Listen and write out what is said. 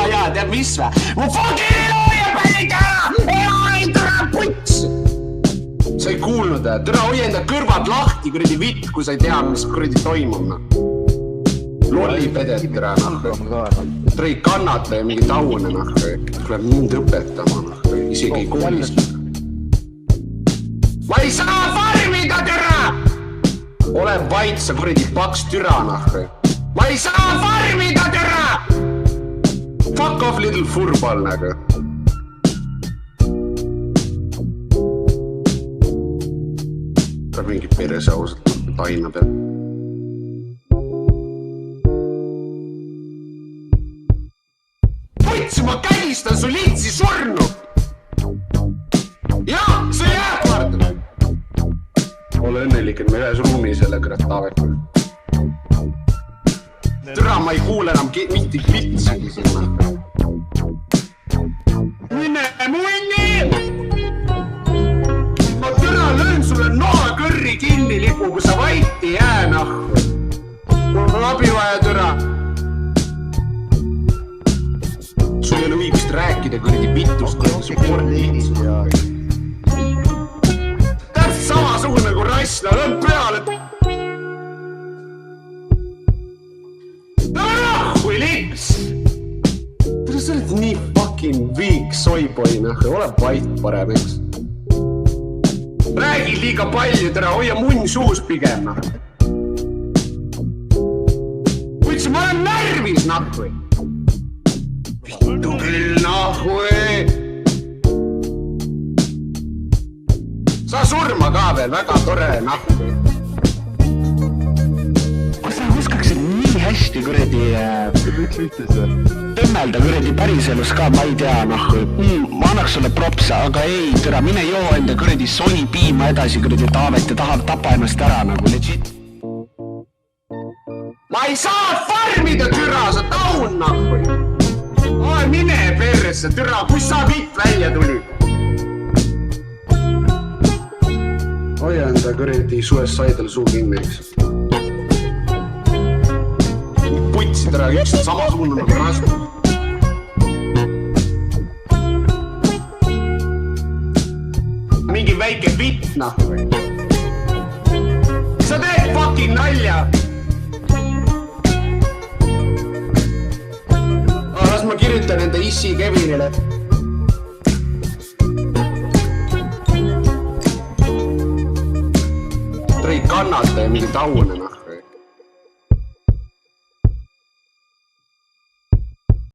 Jaa, tead mis vä? Mu fucking hoia pällid ära! Ei, tere puts! Sa ei kuulnud, tere hoia enda kõrvad lahti, kuradi vitt, kui sa ei tea, mis kuradi toimub. Lollipedet tere, tere ei kannata ja mingi taune, tuleb mind õpetama, isegi ei koolis. Ma ei saa farmida, tere! Ole vait, sa kuradi paks türa, Ma ei saa farmida, tere! Fuck off, little furball, Tuleb mingi perese ausalt, taina peal. Võtsi, ma kägistan su litsi surnu! Jaa, see jääb vardu! Ole õnnelik, et me ühes ruumis jälle kõrat taavekul. Türa, ma ei kuule enam mitte klitsigi sinna. Mine munni! Ma türa löön sulle noakõrri kinni lipu, kui sa vait ei jää, Mul on abi vaja, türa. Sul ei ole õigust rääkida kõrdi vitust, kui su pornid. Täpselt samasugune kui rass, lõpp peale. Kui lips! Tere, sa oled nii fucking viik soiboi, ole vait parem, eks. Räägi liiga palju, tere, hoia munn suus pigem, Võtsi, ma olen närvis, nahhui! Vittu küll, nahhui! Sa surma ka veel, väga tore, nahhui! Kas sa oskaksid nii hästi kuradi tõmmelda kuradi päriselus ka, ma ei tea, ma annaks sulle propsa, aga ei, türa, mine joo enda kuradi soni piima edasi kuradi Taavet ja tahab tapa ennast ära legit. Ma ei saa farmida, türa, sa taun, mine perse, türa, kus sa vitt välja tuli? Hoia enda kuradi suicidal suu kinni, eks. Putsi, tere, üks on samasugune nagu rastus. Mingi väike vitt, Sa teed fucking nalja! Las ma kirjutan enda issi Kevinile. Tere ei kannata ja mingi taune,